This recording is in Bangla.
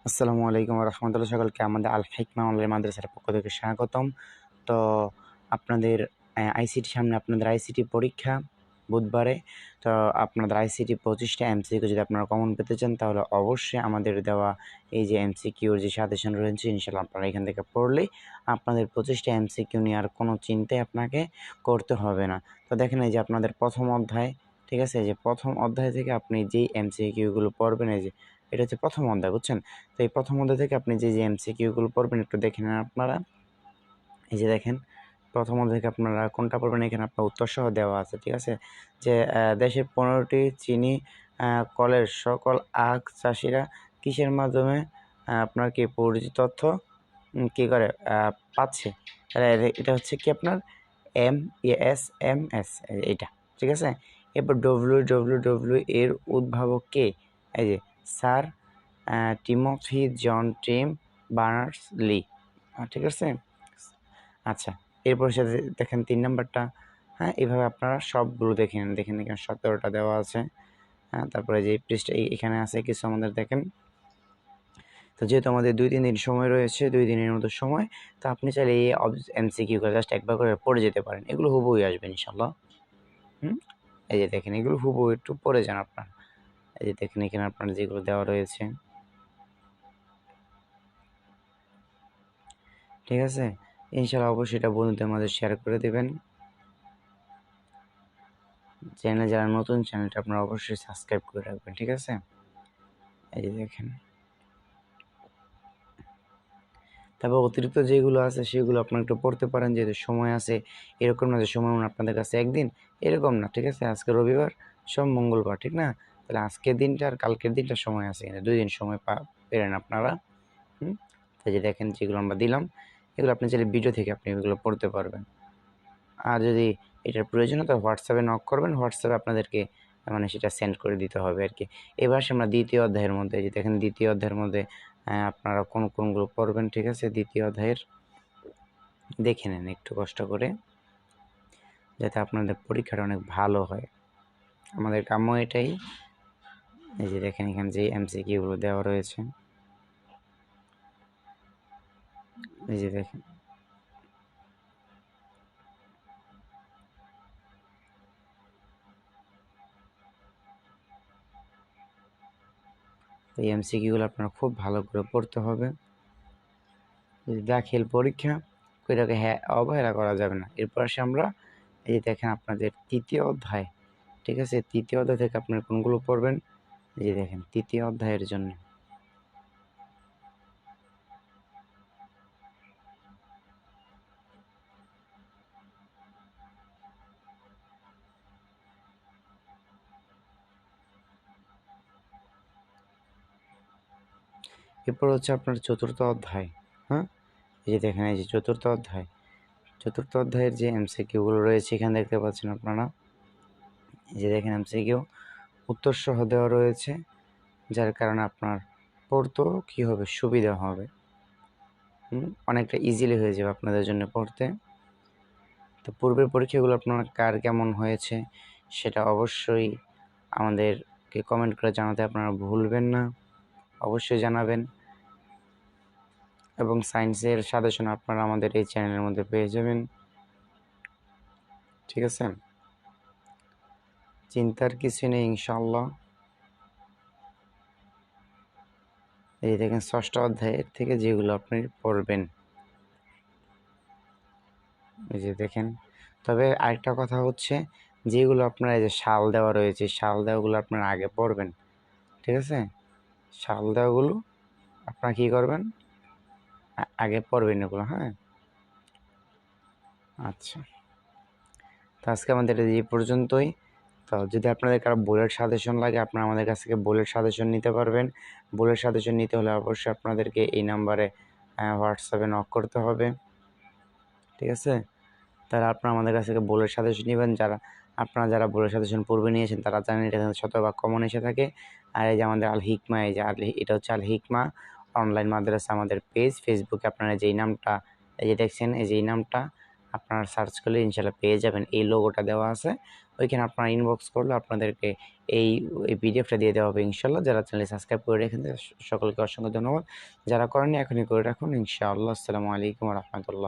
আসসালামু আলাইকুম রহমতুল্লাহ, সকলকে আমাদের আল হিকমা অনলাইন মাদ্রাসার পক্ষ থেকে স্বাগতম। তো আপনাদের আইসিটি সামনে আপনাদের আইসিটি পরীক্ষা বুধবারে। তো আপনাদের আইসিটি 25টা এমসিকিউ যদি আপনারা কমন পেতে চান তাহলে অবশ্যই আমাদের দেওয়া এই যে এমসিকিউর যে সাজেশন রয়েছে ইনশাল্লাহ আপনারা এখান থেকে পড়লেই আপনাদের 25টা এমসিকিউ নিয়ে আর কোনো চিন্তাই আপনাকে করতে হবে না। তো দেখেন এই যে আপনাদের প্রথম অধ্যায়, ঠিক আছে, এই যে প্রথম অধ্যায় থেকে আপনি যেই এমসিকিউগুলো পড়বেন, এই যে এটা হচ্ছে প্রথম অধ্যায়, বুঝছেন? তো এই প্রথম অধ্যায় থেকে আপনি যে এমসিকিউগুলো পড়বেন একটু দেখে নেন আপনারা। এই যে দেখেন প্রথম অধ্যায় থেকে আপনারা কোনটা পড়বেন, এখানে আপনার উত্তর সহ দেওয়া আছে, ঠিক আছে। যে দেশের 15টি চিনি কলের সকল আখ চাষিরা কিসের মাধ্যমে আপনার কি পরিচিত তথ্য কি করে পাচ্ছে। তাহলে এটা হচ্ছে কি আপনার MESMS, এইটা, ঠিক আছে। এরপর WWW এর উদ্ভাবক কে? এই যে স্যার টিমোথি জন টিম বার্নার্স লি, ঠিক আছে। আচ্ছা, এরপর সাথে দেখেন 3 নাম্বারটা। হ্যাঁ, এইভাবে আপনারা সবগুলো দেখে নেন। দেখেন এখানে 17টা দেওয়া আছে। হ্যাঁ, তারপরে যে পৃষ্ঠা এখানে আছে কিছু আমাদের দেখেন। তো যেহেতু আমাদের 2-3 দিন সময় রয়েছে, 2 দিনের মতো সময়, তো আপনি চাইলে এই এমসিকিউ করে জাস্ট একবার করে পড়ে যেতে পারেন। এগুলো হুবহুই আসবে ইনশাল্লাহ। এই যে দেখেন এগুলো হুবহু একটু পড়ে যান আপনারা। এই যে দেখেন এখানে আপনার যেগুলো দেওয়া রয়েছে, ঠিক আছে। ইনশাল্লাহ অবশ্যই এটা বন্ধুদের মাঝে শেয়ার করে দেবেন। চ্যানেলে যারা নতুন, চ্যানেলটা আপনারা অবশ্যই সাবস্ক্রাইব করে রাখবেন, ঠিক আছে। এই যে দেখেন, তারপর অতিরিক্ত যেগুলো আছে সেগুলো আপনারা একটু পড়তে পারেন, যেহেতু সময় আছে। এরকম না যে সময় আপনাদের কাছে একদিন, এরকম না, ঠিক আছে। আজকে রবিবার, সোম মঙ্গলবার, ঠিক না? তাহলে আজকের দিনটা আর কালকের দিনটা সময় আছে, 2 দিন সময় পেলেন আপনারা। তো যে দেখেন যেগুলো আমরা দিলাম, এগুলো আপনি চাইলে ভিডিও থেকে আপনি এগুলো পড়তে পারবেন। আর যদি এটার প্রয়োজন হয় তো হোয়াটসঅ্যাপে নক করবেন, হোয়াটসঅ্যাপে আপনাদেরকে মানে সেটা সেন্ড করে দিতে হবে আর কি। এবার আমরা দ্বিতীয় অধ্যায়ের মধ্যে, যে দেখেন দ্বিতীয় অধ্যায়ের মধ্যে আপনারা কোনগুলো পড়বেন, ঠিক আছে। দ্বিতীয় অধ্যায়ের দেখে নেন একটু কষ্ট করে, যাতে আপনাদের পরীক্ষাটা অনেক ভালো হয়। আমাদের কাম্য এটাই। এই যে দেখেন এখানে যে এমসিকিউগুলো দেওয়া রয়েছে, এই যে দেখেন, এই এমসিকিউগুলো আপনারা খুব ভালো করে পড়তে হবে। দাখিল পরীক্ষা ওইটাকে অবহেলা করা যাবে না। এরপর আসে আমরা, এই যে দেখেন আপনাদের তৃতীয় অধ্যায়, ঠিক আছে। তৃতীয় অধ্যায় থেকে আপনারা কোনগুলো পড়বেন, এই যে দেখেন তৃতীয় অধ্যায়ের জন্য এরপর হচ্ছে আপনার চতুর্থ অধ্যায়। হ্যাঁ, এই যে দেখেন এই যে চতুর্থ অধ্যায়, চতুর্থ অধ্যায়ের যে এমসিকিউগুলো রয়েছে এখানে দেখতে পাচ্ছেন আপনারা। এই যে দেখেন এমসিকিউ উত্তর সহ দেওয়া রয়েছে, যার কারণে আপনার পড়তেও কী হবে, সুবিধা হবে। অনেকটা ইজিলি হয়ে যাবে আপনাদের জন্য পড়তে। তো পূর্বের পরীক্ষাগুলো আপনার কার কেমন হয়েছে সেটা অবশ্যই আমাদেরকে কমেন্ট করে জানাতে আপনারা ভুলবেন না, অবশ্যই জানাবেন। এবং সায়েন্সের সাজেশন আপনারা আমাদের এই চ্যানেলের মধ্যে পেয়ে যাবেন, ঠিক আছে। চিন্তার কিছু নেই ইনশাআল্লাহ। এই দেখেন ষষ্ঠ অধ্যায়ের থেকে যেগুলো আপনি পড়বেন, এই যে দেখেন। তবে আরেকটা কথা হচ্ছে, যেগুলো আপনার এই যে সাল দেওয়া রয়েছে, সাল দেওয়াগুলো আপনারা আগে পড়বেন, ঠিক আছে। সাল দেওয়াগুলো আপনারা কী করবেন, আগে পড়বেন এগুলো। হ্যাঁ, আচ্ছা। তো আজকে আমাদের এই পর্যন্তই। তো যদি আপনাদের কারো বইয়ের সাজেশন লাগে আপনারা আমাদের কাছ থেকে বইয়ের সাজেশন নিতে পারবেন। বইয়ের সাজেশন নিতে হলে অবশ্যই আপনাদেরকে এই নাম্বারে হোয়াটসঅ্যাপে নক করতে হবে, ঠিক আছে। তাহলে আপনারা আমাদের কাছ থেকে বইয়ের সাজেশন নেবেন। আপনারা যারা বইয়ের সাজেশন পূর্বে নিয়েছেন তারা জানেন এটা কিন্তু শতভাগ কমন এসে থাকে। আর এই যে আমাদের আল হিকমা, এই যে এটা হচ্ছে আল হিকমা অনলাইন মাদ্রাসা আমাদের পেজ। ফেসবুকে আপনারা যেই নামটা এই যে দেখছেন, এই যে এই নামটা আপনারা সার্চ করলে ইনশাল্লাহ পেয়ে যাবেন, এই লোগোটা দেওয়া আছে, ওইখানে আপনারা ইনবক্স করলে আপনাদেরকে এই পিডিএফটা দিয়ে দেওয়া হবে ইনশাল্লাহ। যারা চ্যানেল সাবস্ক্রাইব করে রেখেছেন সকলকে অসংখ্য ধন্যবাদ, যারা করেননি এখনই করে রাখুন ইনশাআল্লাহ। আসসালামু আলাইকুম রহমতুল্লাহ।